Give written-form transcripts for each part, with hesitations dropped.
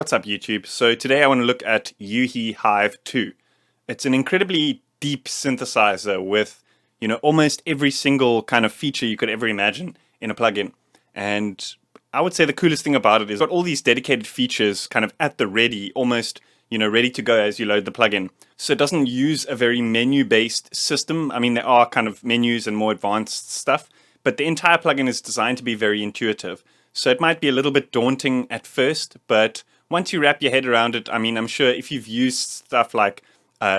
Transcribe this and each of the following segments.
What's up YouTube? So today I want to look at Ujju Hive 2. It's an incredibly deep synthesizer with, almost every single kind of feature you could ever imagine in a plugin. And I would say the coolest thing about it is it's got all these dedicated features kind of at the ready, almost, ready to go as you load the plugin. So it doesn't use a very menu-based system. I mean, there are kind of menus and more advanced stuff, but the entire plugin is designed to be very intuitive. So it might be a little bit daunting at first, but once you wrap your head around it, I mean, I'm sure if you've used stuff like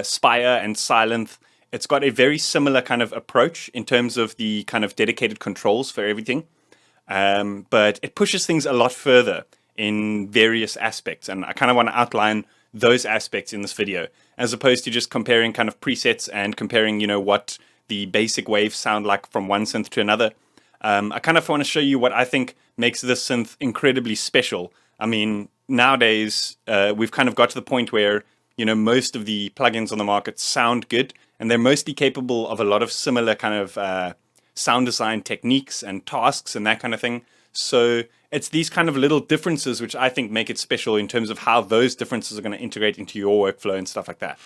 Spire and Sylenth, it's got a very similar kind of approach in terms of the kind of dedicated controls for everything. But it pushes things a lot further in various aspects. And I kind of want to outline those aspects in this video, as opposed to just comparing kind of presets and comparing, what the basic waves sound like from one synth to another. I kind of want to show you what I think makes this synth incredibly special. I mean, nowadays, we've kind of got to the point where, most of the plugins on the market sound good, and they're mostly capable of a lot of similar kind of sound design techniques and tasks and that kind of thing. So it's these kind of little differences which I think make it special in terms of how those differences are going to integrate into your workflow and stuff like that.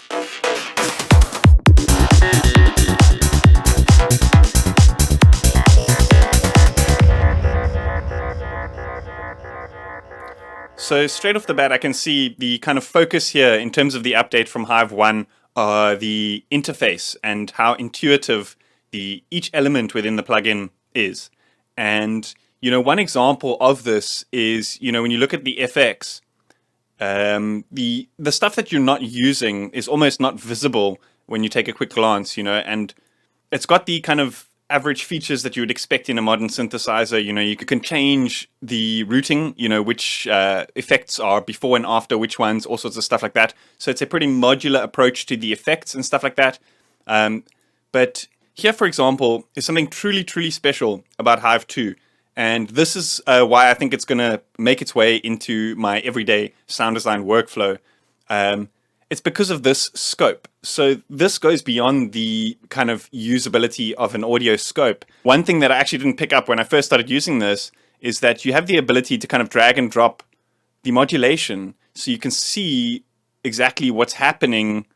So straight off the bat, I can see the kind of focus here in terms of the update from Hive 1 are the interface and how intuitive each element within the plugin is. And, one example of this is, when you look at the FX, the stuff that you're not using is almost not visible when you take a quick glance, and it's got the kind of average features that you would expect in a modern synthesizer. You can change the routing, which effects are before and after which ones, all sorts of stuff like that. So it's a pretty modular approach to the effects and stuff like that. But here, for example, is something truly, truly special about Hive 2. And this is why I think it's going to make its way into my everyday sound design workflow. It's because of this scope. So this goes beyond the kind of usability of an audio scope. One thing that I actually didn't pick up when I first started using this is that you have the ability to kind of drag and drop the modulation so you can see exactly what's happening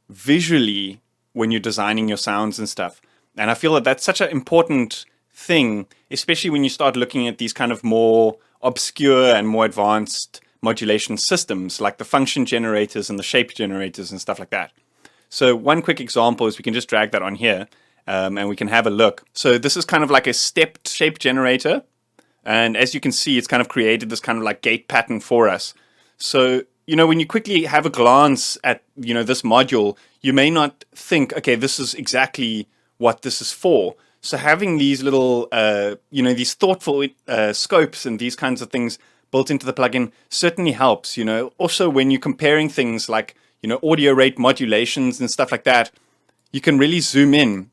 visually when you're designing your sounds and stuff. And I feel that that's such an important thing, especially when you start looking at these kind of more obscure and more advanced modulation systems like the function generators and the shape generators and stuff like that. So one quick example is we can just drag that on here and we can have a look. So this is kind of like a stepped shape generator. And as you can see, it's kind of created this kind of like gate pattern for us. So, when you quickly have a glance at, this module, you may not think, okay, this is exactly what this is for. So having these little, these thoughtful scopes and these kinds of things built into the plugin certainly helps. Also when you're comparing things like, audio rate modulations and stuff like that, you can really zoom in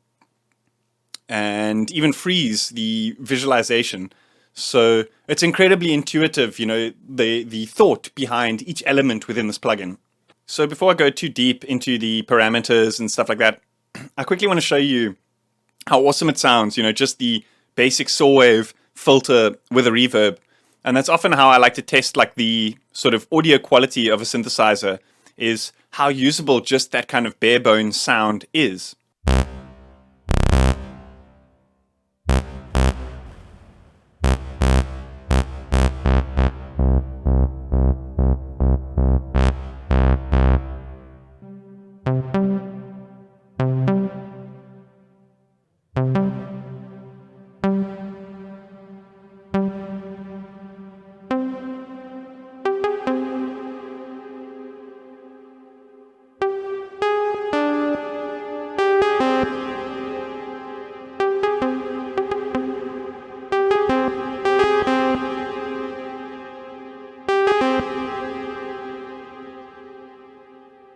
and even freeze the visualization. So it's incredibly intuitive, the thought behind each element within this plugin. So before I go too deep into the parameters and stuff like that, I quickly want to show you how awesome it sounds, just the basic saw wave filter with a reverb. And that's often how I like to test like the sort of audio quality of a synthesizer, is how usable just that kind of bare bones sound is.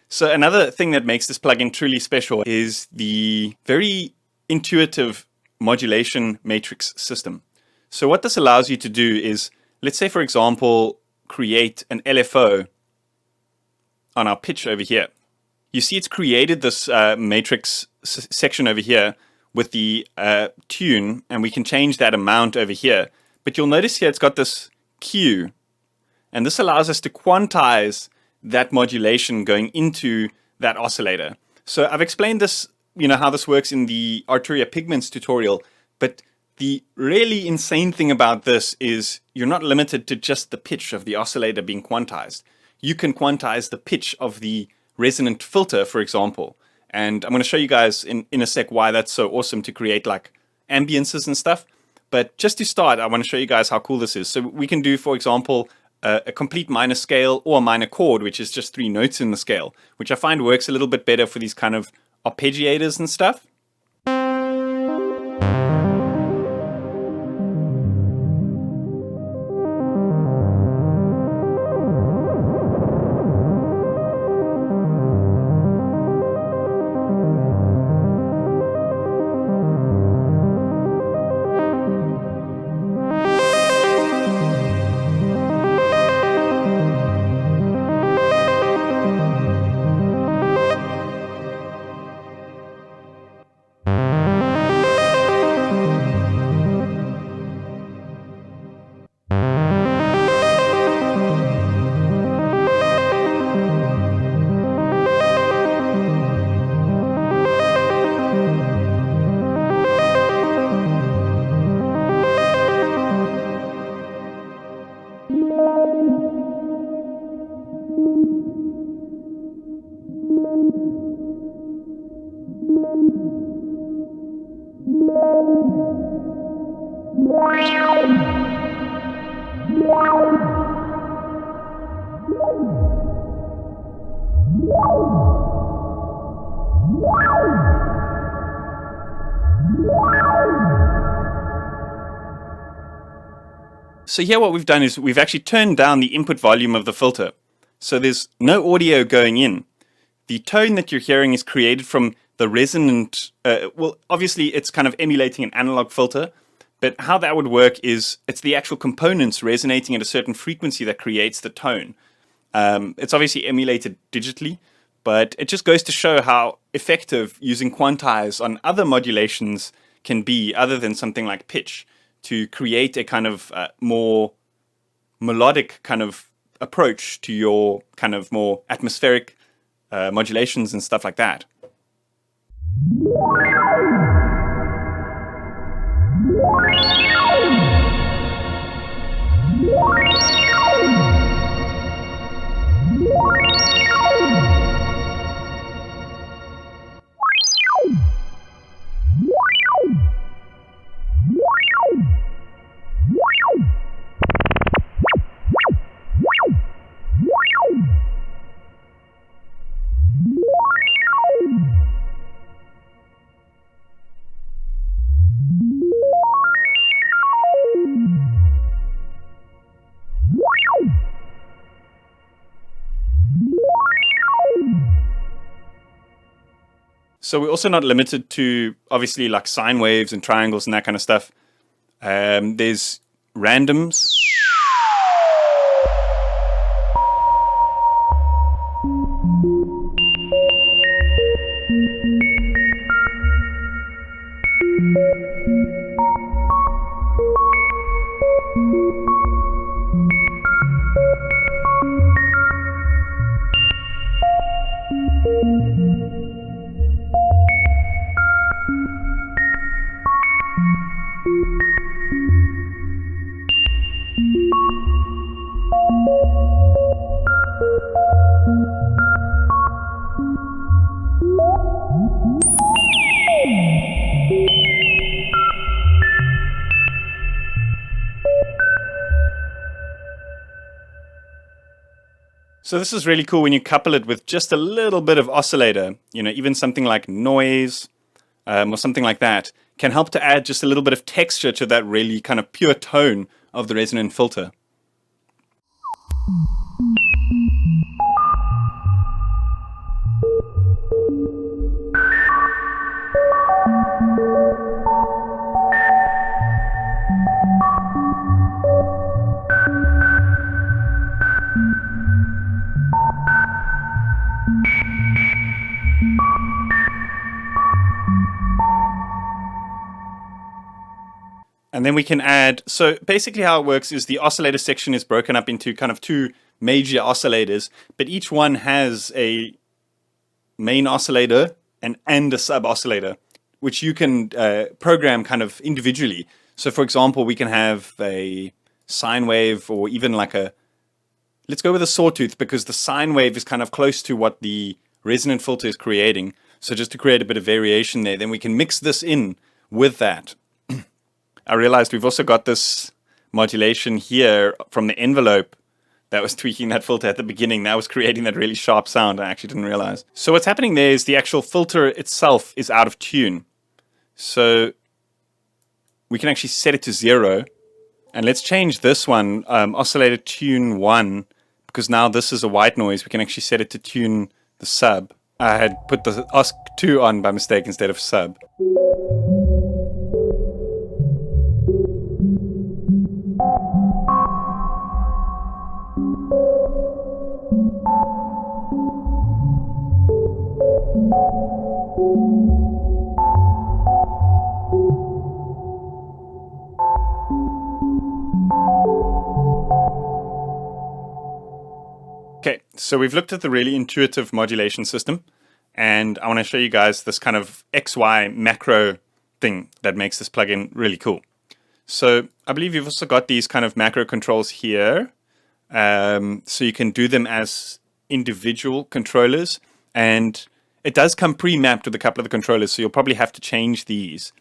So another thing that makes this plugin truly special is the very intuitive modulation matrix system. So what this allows you to do is, let's say, for example, create an LFO on our pitch over here. You see it's created this matrix section over here with the tune, and we can change that amount over here. But you'll notice here it's got this Q. And this allows us to quantize that modulation going into that oscillator. So I've explained this, how this works in the Arturia Pigments tutorial, but the really insane thing about this is you're not limited to just the pitch of the oscillator being quantized. You can quantize the pitch of the resonant filter, for example. And I'm going to show you guys in a sec why that's so awesome to create like ambiances and stuff. But just to start, I want to show you guys how cool this is. So we can do, for example, a complete minor scale or a minor chord, which is just 3 notes in the scale, which I find works a little bit better for these kind of arpeggiators and stuff. So here what we've done is we've actually turned down the input volume of the filter. So there's no audio going in. The tone that you're hearing is created from the resonant, well, obviously it's kind of emulating an analog filter, but how that would work is it's the actual components resonating at a certain frequency that creates the tone. It's obviously emulated digitally, but it just goes to show how effective using quantize on other modulations can be other than something like pitch, to create a kind of more melodic kind of approach to your kind of more atmospheric modulations and stuff like that. So we're also not limited to obviously like sine waves and triangles and that kind of stuff. There's randoms. So this is really cool when you couple it with just a little bit of oscillator, even something like noise or something like that can help to add just a little bit of texture to that really kind of pure tone of the resonant filter. And And then we can add, so basically how it works is the oscillator section is broken up into kind of two major oscillators, but each one has a main oscillator and a sub oscillator, which you can program kind of individually. So for example, we can have a sine wave, or even like let's go with a sawtooth, because the sine wave is kind of close to what the resonant filter is creating. So just to create a bit of variation there, then we can mix this in with that. I realized we've also got this modulation here from the envelope that was tweaking that filter at the beginning. That was creating that really sharp sound. I actually didn't realize. So what's happening there is the actual filter itself is out of tune. So we can actually set it to 0. And let's change this one, oscillator tune 1, because now this is a white noise. We can actually set it to tune the sub. I had put the OSC2 on by mistake instead of sub. Okay, so we've looked at the really intuitive modulation system, and I want to show you guys this kind of XY macro thing that makes this plugin really cool. So I believe you've also got these kind of macro controls here, so you can do them as individual controllers, and it does come pre-mapped with a couple of the controllers, so you'll probably have to change these.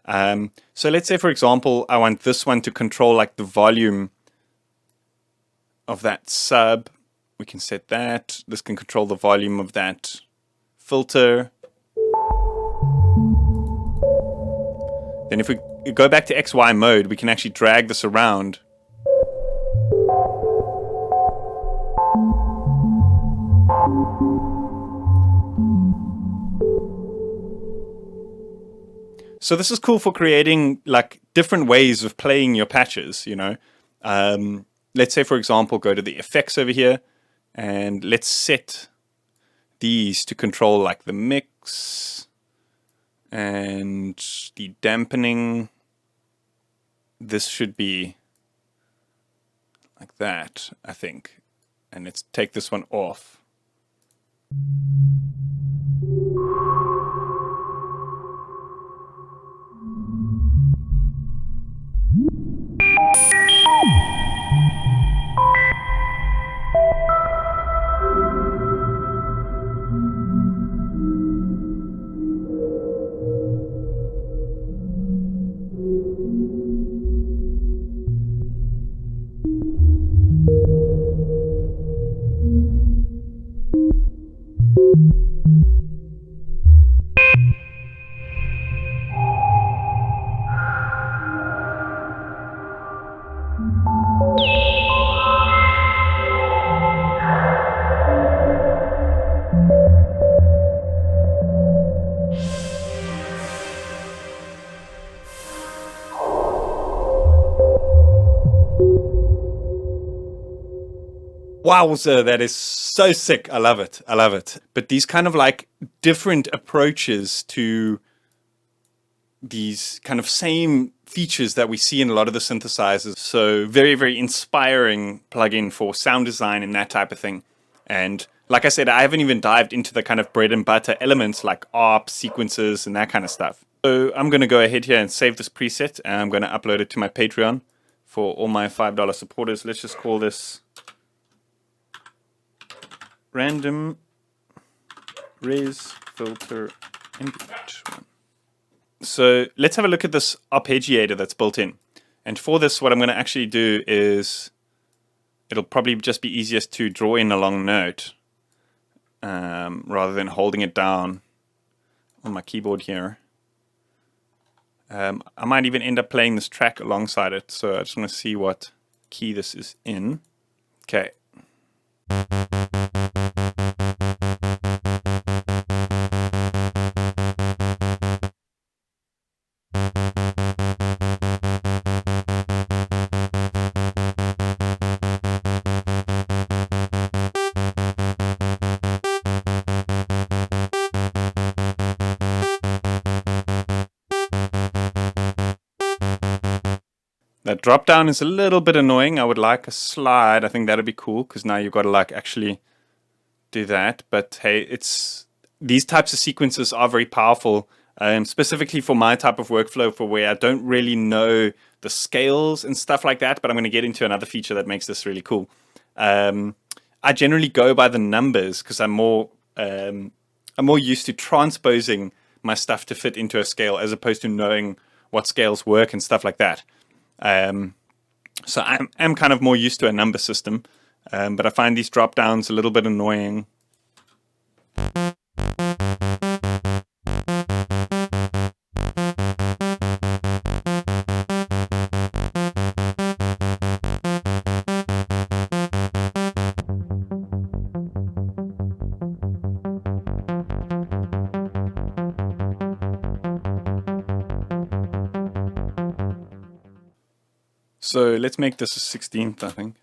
So let's say, for example, I want this one to control like the volume of that sub. We can set that. This can control the volume of that filter. Then if we go back to XY mode, we can actually drag this around. So this is cool for creating like different ways of playing your patches, you know. Let's say, for example, go to the effects over here, and let's set these to control like the mix and the dampening. This should be like that, I think. And let's take this one off. Wowza, that is so sick. I love it. I love it. But these kind of like different approaches to these kind of same features that we see in a lot of the synthesizers. So very, very inspiring plugin for sound design and that type of thing. And like I said, I haven't even dived into the kind of bread and butter elements like ARP, sequences, and that kind of stuff. So I'm going to go ahead here and save this preset, and I'm going to upload it to my Patreon for all my $5 supporters. Let's just call this random res filter input. So let's have a look at this arpeggiator that's built in. And for this, what I'm going to actually do is, it'll probably just be easiest to draw in a long note rather than holding it down on my keyboard here. I might even end up playing this track alongside it. So I just want to see what key this is in. Okay. Dropdown is a little bit annoying. I would like a slide. I think that'd be cool because now you've got to like actually do that. But hey, these types of sequences are very powerful, specifically for my type of workflow, for where I don't really know the scales and stuff like that. But I'm going to get into another feature that makes this really cool. I generally go by the numbers because I'm more used to transposing my stuff to fit into a scale as opposed to knowing what scales work and stuff like that. So I'm kind of more used to a number system, but I find these drop downs a little bit annoying. So let's make this a 16th, I think.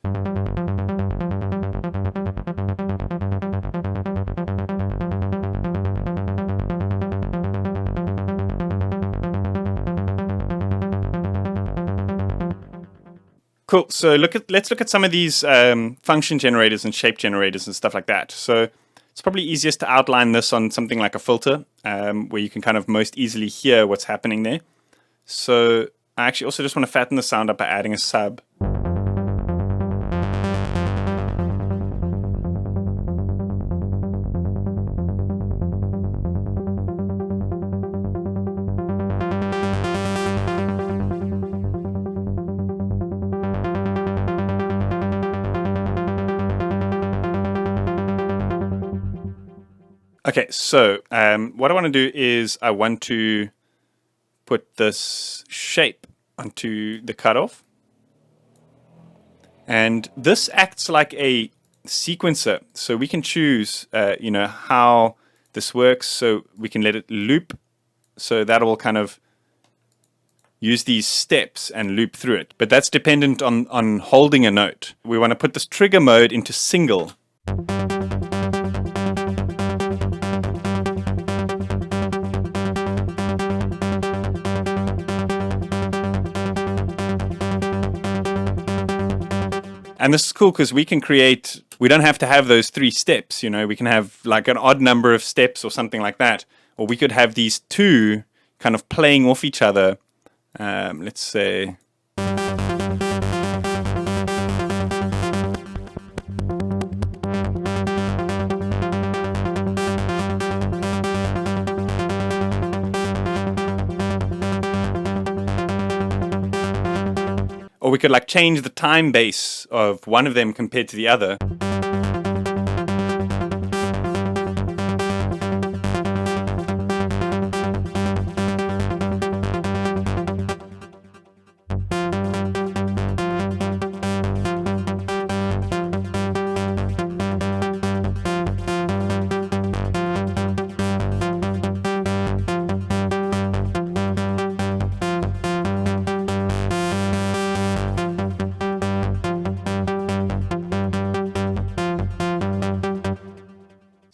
Cool. So let's look at some of these function generators and shape generators and stuff like that. So it's probably easiest to outline this on something like a filter, where you can kind of most easily hear what's happening there. So I actually also just want to fatten the sound up by adding a sub. Okay, so what I want to do is I want to put this shape onto the cutoff. And this acts like a sequencer. So we can choose, how this works. So we can let it loop. So that will kind of use these steps and loop through it. But that's dependent on holding a note. We want to put this trigger mode into single. And this is cool because we don't have to have those 3 steps, we can have like an odd number of steps or something like that. Or we could have these 2 kind of playing off each other. Let's say. Or we could like change the time base of one of them compared to the other.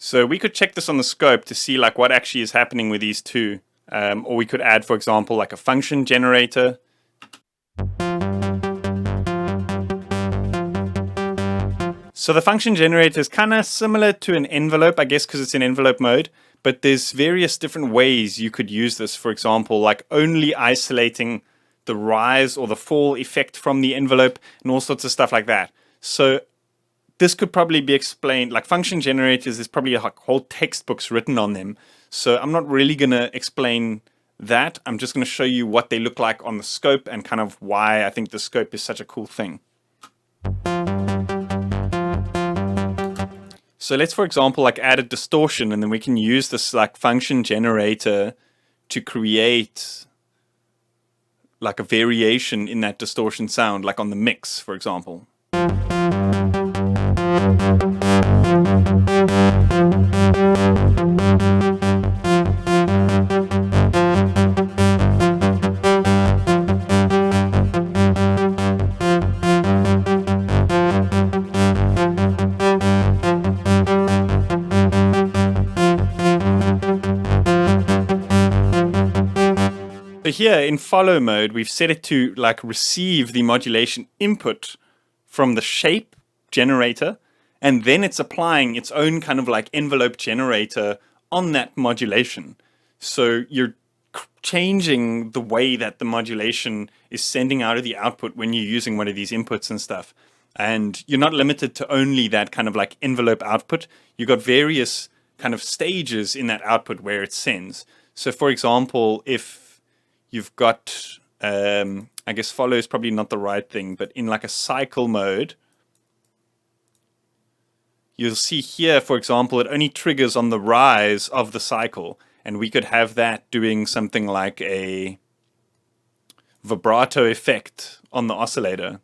So we could check this on the scope to see like what actually is happening with these 2. Or we could add, for example, like a function generator. So the function generator is kind of similar to an envelope, I guess, because it's in envelope mode. But there's various different ways you could use this. For example, like only isolating the rise or the fall effect from the envelope and all sorts of stuff like that. So this could probably be explained, like function generators, there's probably whole textbooks written on them. So I'm not really going to explain that. I'm just going to show you what they look like on the scope and kind of why I think the scope is such a cool thing. So let's, for example, like add a distortion, and then we can use this like function generator to create like a variation in that distortion sound, like on the mix, for example. So here in follow mode, we've set it to like receive the modulation input from the shape generator, and then it's applying its own kind of like envelope generator on that modulation. So you're changing the way that the modulation is sending out of the output when you're using one of these inputs and stuff. And you're not limited to only that kind of like envelope output. You've got various kind of stages in that output where it sends. So for example, if you've got, I guess follow is probably not the right thing, but in like a cycle mode, you'll see here, for example, it only triggers on the rise of the cycle. And we could have that doing something like a vibrato effect on the oscillator.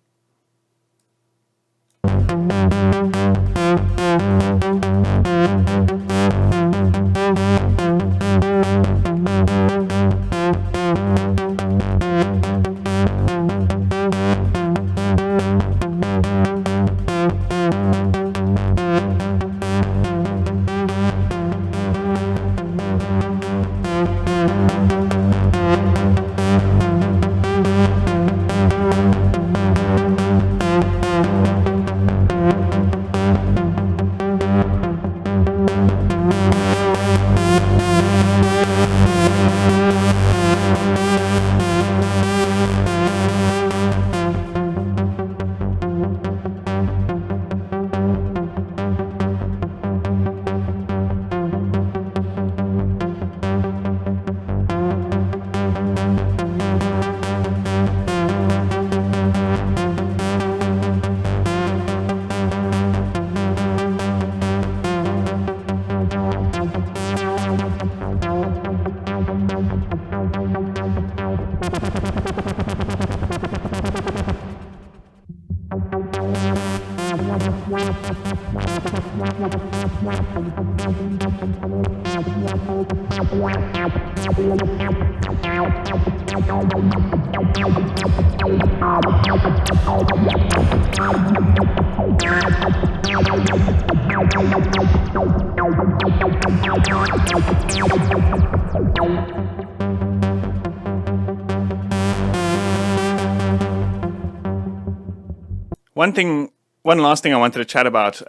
One last thing I wanted to chat about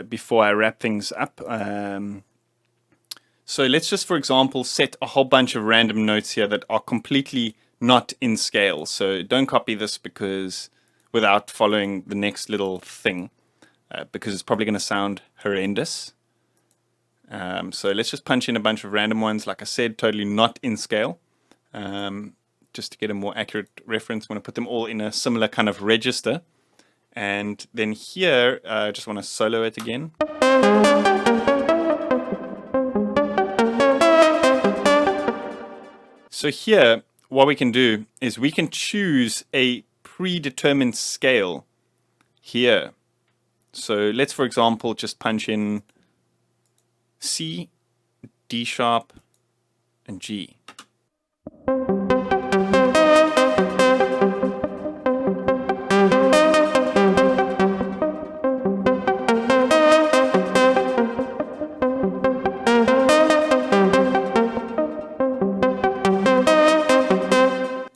before I wrap things up. So let's just, for example, set a whole bunch of random notes here that are completely not in scale. So don't copy this because without following the next little thing, because it's probably going to sound horrendous. So let's just punch in a bunch of random ones. Like I said, totally not in scale. Just to get a more accurate reference, I'm going to put them all in a similar kind of register. And then here, I just want to solo it again. So here, what we can do is we can choose a predetermined scale here. So let's, for example, just punch in C, D sharp, and G.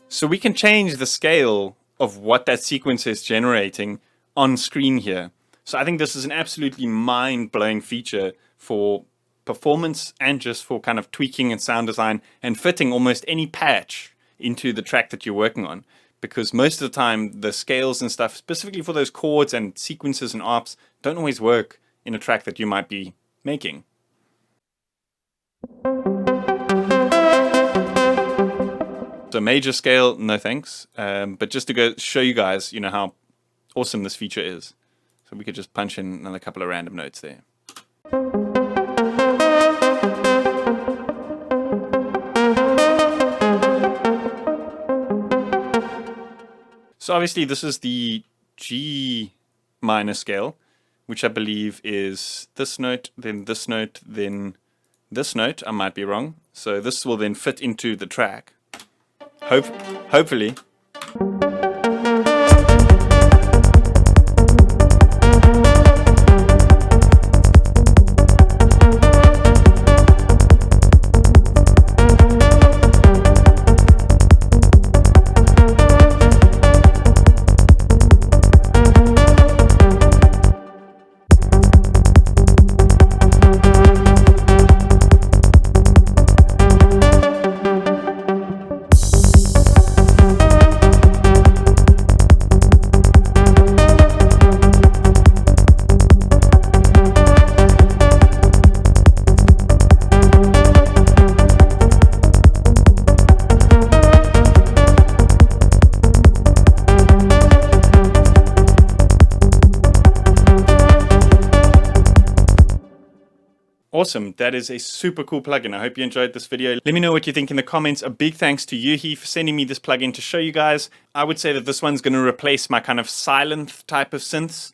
So we can change the scale of what that sequence is generating on screen here. So I think this is an absolutely mind-blowing feature for performance and just for kind of tweaking and sound design and fitting almost any patch into the track that you're working on. Because most of the time, the scales and stuff, specifically for those chords and sequences and arps, don't always work in a track that you might be making. So major scale, no thanks. But just to go show you guys, you know, how awesome this feature is. So we could just punch in another couple of random notes there. So obviously this is the G minor scale, which I believe is this note, then this note, then this note. I might be wrong. So this will then fit into the track. Hopefully. Awesome. That is a super cool plugin. I hope you enjoyed this video. Let me know what you think in the comments. A big thanks to Yuhi for sending me this plugin to show you guys. I would say that this one's going to replace my kind of silent type of synths.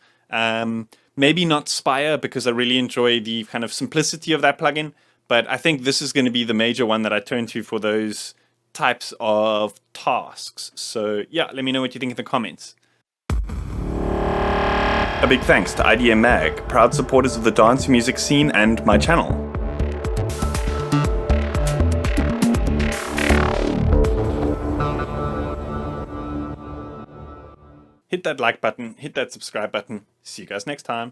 Maybe not Spire, because I really enjoy the kind of simplicity of that plugin. But I think this is going to be the major one that I turn to for those types of tasks. So yeah, let me know what you think in the comments. A big thanks to IDM Mag, proud supporters of the dance music scene and my channel. Hit that like button, hit that subscribe button. See you guys next time.